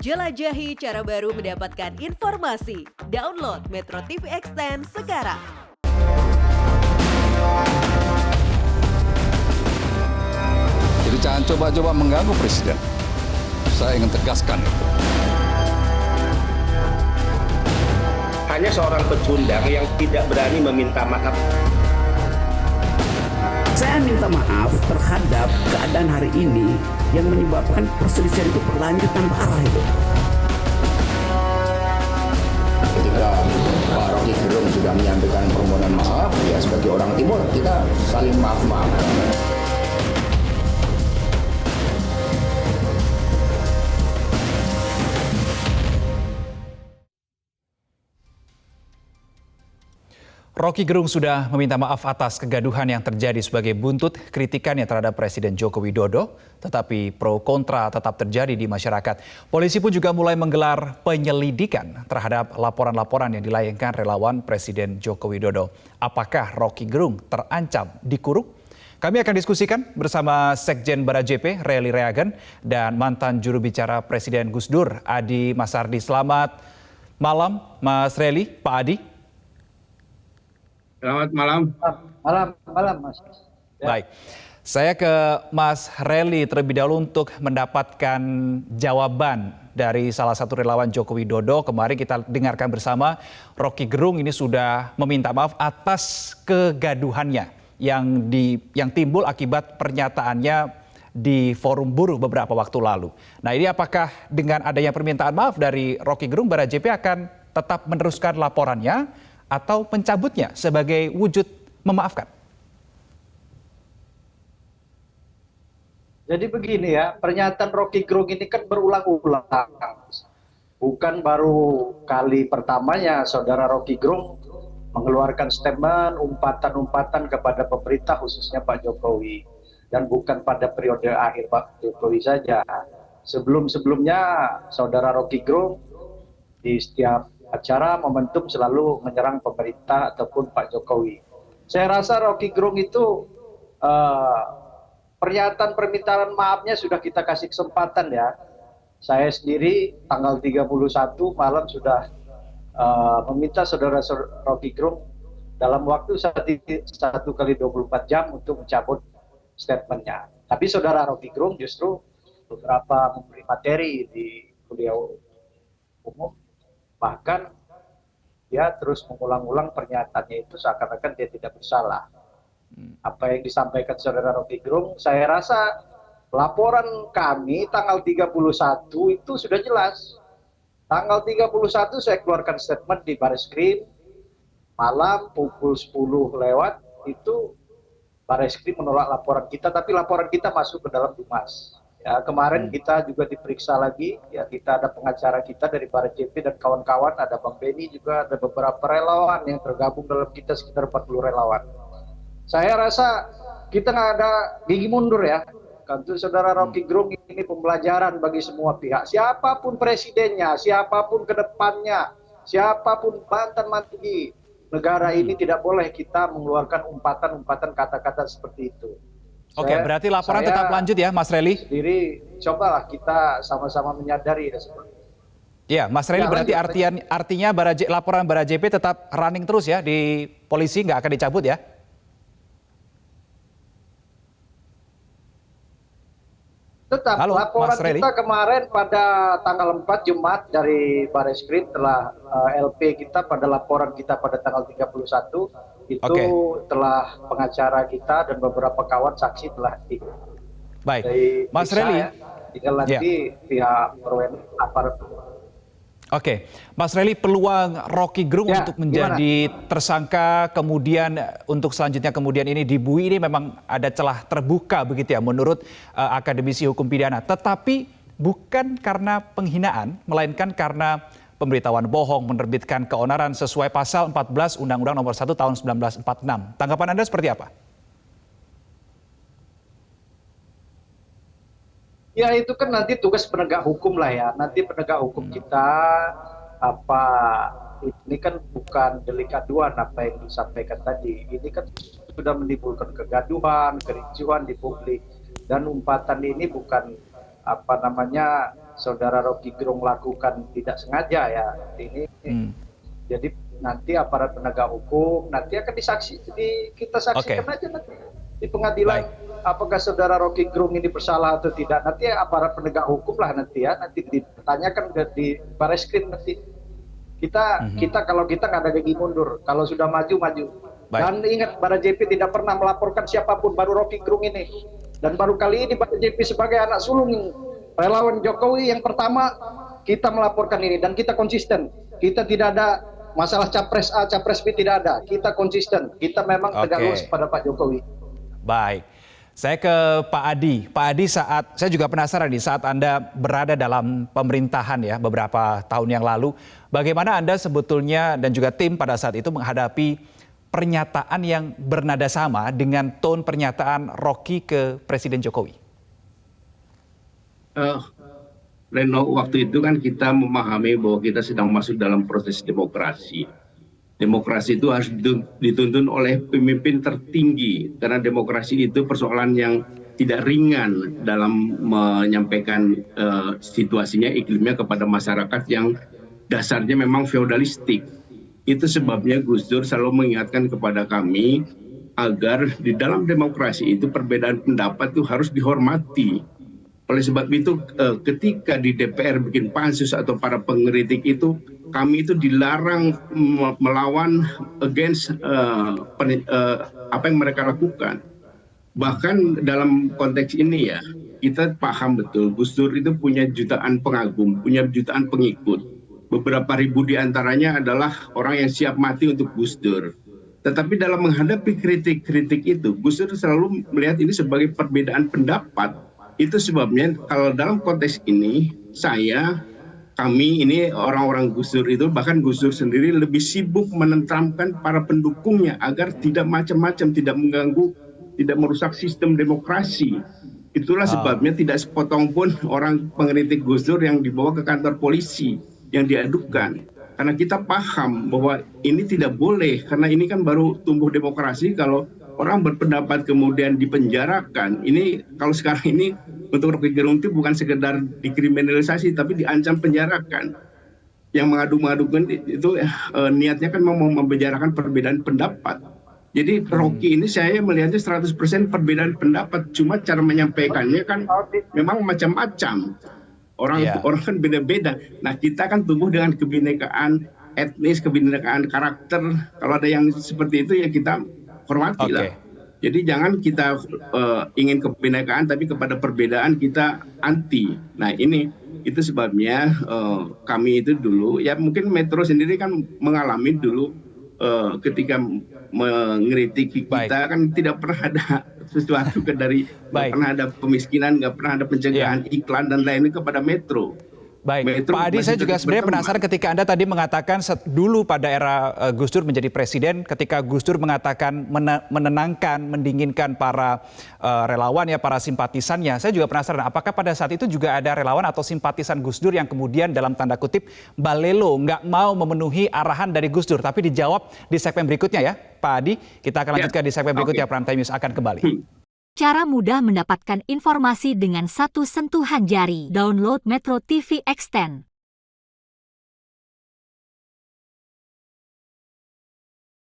Jelajahi cara baru mendapatkan informasi. Download Metro TV Extend sekarang. Jadi jangan coba-coba mengganggu Presiden. Saya ingin tegaskan itu. Hanya seorang pecundang yang tidak berani meminta maaf. Saya minta maaf terhadap keadaan hari ini yang menyebabkan perselisihan itu berlanjut tanpa arah itu. Ketika Pak Rocky Gerung sudah menyampaikan permohonan maaf, ya sebagai orang Timur kita saling maaf-maafkan. Rocky Gerung sudah meminta maaf atas kegaduhan yang terjadi sebagai buntut kritikannya terhadap Presiden Joko Widodo, tetapi pro kontra tetap terjadi di masyarakat. Polisi pun juga mulai menggelar penyelidikan terhadap laporan-laporan yang dilayangkan relawan Presiden Joko Widodo. Apakah Rocky Gerung terancam dikurung? Kami akan diskusikan bersama Sekjen Barajepe, Relly Reagan, dan mantan juru bicara Presiden Gus Dur, Adi Masardi. Selamat malam, Mas Relly, Pak Adi. Selamat malam. Malam, Mas. Ya. Baik, saya ke Mas Relly terlebih dahulu untuk mendapatkan jawaban dari salah satu relawan Joko Widodo. Kemarin kita dengarkan bersama, Rocky Gerung ini sudah meminta maaf atas kegaduhannya yang timbul akibat pernyataannya di forum buruh beberapa waktu lalu. Nah, ini apakah dengan adanya permintaan maaf dari Rocky Gerung, Barajepe akan tetap meneruskan laporannya atau mencabutnya sebagai wujud memaafkan? Jadi begini ya, pernyataan Rocky Gerung ini kan berulang-ulang. Bukan baru kali pertamanya saudara Rocky Gerung mengeluarkan statement, umpatan-umpatan kepada pemerintah khususnya Pak Jokowi. Dan bukan pada periode akhir Pak Jokowi saja. Sebelum-sebelumnya saudara Rocky Gerung di setiap acara momentum selalu menyerang pemerintah ataupun Pak Jokowi. Saya rasa Rocky Gerung itu pernyataan permintaan maafnya sudah kita kasih kesempatan ya. Saya sendiri tanggal 31 malam sudah meminta saudara Rocky Gerung dalam waktu 1 kali 24 jam untuk mencabut statementnya. Tapi saudara Rocky Gerung justru beberapa memberi materi di kuliah umum. Bahkan dia terus mengulang-ulang pernyataannya itu seakan-akan dia tidak bersalah. Apa yang disampaikan saudara Rocky Gerung, saya rasa laporan kami tanggal 31 itu sudah jelas. Tanggal 31 saya keluarkan statement di Bareskrim, malam pukul 10 lewat, itu Bareskrim menolak laporan kita, tapi laporan kita masuk ke dalam Dumas. Ya, kemarin kita juga diperiksa lagi, ya kita ada pengacara kita dari Barajepe dan kawan-kawan, ada Bang Beni juga, ada beberapa relawan yang tergabung dalam kita sekitar 40 relawan. Saya rasa kita nggak ada gigi mundur ya. Untuk saudara Rocky Gerung ini pembelajaran bagi semua pihak. Siapapun presidennya, siapapun ke depannya, siapapun mantan-mantan negara ini tidak boleh kita mengeluarkan umpatan-umpatan kata-kata seperti itu. Oke, berarti laporan tetap lanjut ya, Mas Relly? Sendiri, cobalah kita sama-sama menyadari. Ya, Mas Relly, berarti artinya laporan Barajepe tetap running terus ya di polisi, nggak akan dicabut ya? Tetap. Halo, Laporan Mas Relly. kita kemarin pada tanggal 4 Jumat dari Bareskrim telah LP kita pada laporan kita pada tanggal 31 itu telah pengacara kita dan beberapa kawan saksi telah Baik, Mas Relly. Ya, tinggal nanti pihak berwenang aparat. Oke, Mas Relly, peluang Rocky Gerung untuk menjadi tersangka kemudian untuk selanjutnya kemudian ini dibui ini memang ada celah terbuka begitu ya menurut akademisi hukum pidana. Tetapi bukan karena penghinaan, melainkan karena pemberitahuan bohong, menerbitkan keonaran sesuai pasal 14 Undang-Undang Nomor 1 Tahun 1946. Tanggapan Anda seperti apa? Ya itu kan nanti tugas penegak hukum lah ya. Nanti penegak hukum kita ini kan bukan delik aduan apa yang disampaikan tadi. Ini kan sudah menimbulkan kegaduhan, kericuhan di publik, dan umpatan ini bukan saudara Rocky Gerung lakukan tidak sengaja ya ini. Jadi nanti aparat penegak hukum nanti akan kita saksikan aja nanti di pengadilan. Apakah saudara Rocky Gerung ini bersalah atau tidak? Nanti aparat penegak hukum lah nanti ditanyakan di Bareskrim nanti. Kita kalau kita nggak ada gigi mundur. Kalau sudah maju. Dan ingat, Barada JP tidak pernah melaporkan siapapun, baru Rocky Gerung ini. Dan baru kali ini Barada JP sebagai anak sulung relawan Jokowi yang pertama kita melaporkan ini, dan kita konsisten. Kita tidak ada masalah capres A, capres B, tidak ada. Kita konsisten. Kita memang tegak lurus pada Pak Jokowi. Baik. Saya ke Pak Adi. Pak Adi, saya juga penasaran nih, saat Anda berada dalam pemerintahan ya beberapa tahun yang lalu, bagaimana Anda sebetulnya dan juga tim pada saat itu menghadapi pernyataan yang bernada sama dengan tone pernyataan Rocky ke Presiden Jokowi? Reno, waktu itu kan kita memahami bahwa kita sedang masuk dalam proses demokrasi. Demokrasi itu harus dituntun oleh pemimpin tertinggi, karena demokrasi itu persoalan yang tidak ringan dalam menyampaikan situasinya, iklimnya kepada masyarakat yang dasarnya memang feodalistik. Itu sebabnya Gus Dur selalu mengingatkan kepada kami agar di dalam demokrasi itu perbedaan pendapat itu harus dihormati. Oleh sebab itu ketika di DPR bikin pansus atau para pengkritik itu, kami itu dilarang melawan against apa yang mereka lakukan. Bahkan dalam konteks ini ya, kita paham betul Gus Dur itu punya jutaan pengagum, punya jutaan pengikut. Beberapa ribu di antaranya adalah orang yang siap mati untuk Gus Dur. Tetapi dalam menghadapi kritik-kritik itu, Gus Dur selalu melihat ini sebagai perbedaan pendapat. Itu sebabnya kalau dalam konteks ini, kami ini orang-orang Gus Dur itu, bahkan Gus Dur sendiri lebih sibuk menenteramkan para pendukungnya agar tidak macam-macam, tidak mengganggu, tidak merusak sistem demokrasi. Itulah sebabnya tidak sepotong pun orang pengkritik Gus Dur yang dibawa ke kantor polisi, yang diadukan. Karena kita paham bahwa ini tidak boleh, karena ini kan baru tumbuh demokrasi. Kalau orang berpendapat kemudian dipenjarakan, ini kalau sekarang ini untuk Rocky Gerung itu bukan sekedar dikriminalisasi, tapi diancam penjarakan. Yang mengadu-ngadukan itu niatnya kan mau mempenjarakan perbedaan pendapat. Jadi Rocky ini saya melihatnya 100% perbedaan pendapat, cuma cara menyampaikannya kan memang macam-macam. Orang kan beda-beda. Nah, kita kan tumbuh dengan kebinekaan etnis, kebinekaan karakter. Kalau ada yang seperti itu ya kita hormati lah. Jadi jangan kita ingin kebinekaan, tapi kepada perbedaan kita anti. Nah itu sebabnya kami itu dulu, ya mungkin Metro sendiri kan mengalami dulu ketika mengkritik kita kan tidak pernah ada sesuatu dari nggak pernah ada pemiskinan, nggak pernah ada pencegahan iklan dan lainnya kepada Metro. Baik, Metro Pak Adi, saya juga sebenarnya penasaran ketika Anda tadi mengatakan dulu pada era Gus Dur menjadi presiden, ketika Gus Dur mengatakan menenangkan, mendinginkan para relawan ya, para simpatisannya. Saya juga penasaran apakah pada saat itu juga ada relawan atau simpatisan Gus Dur yang kemudian dalam tanda kutip balelo, nggak mau memenuhi arahan dari Gus Dur. Tapi dijawab di segmen berikutnya ya, Pak Adi. Kita akan lanjutkan di segmen berikutnya, Prime Time News akan kembali. Cara mudah mendapatkan informasi dengan satu sentuhan jari. Download Metro TV Extend.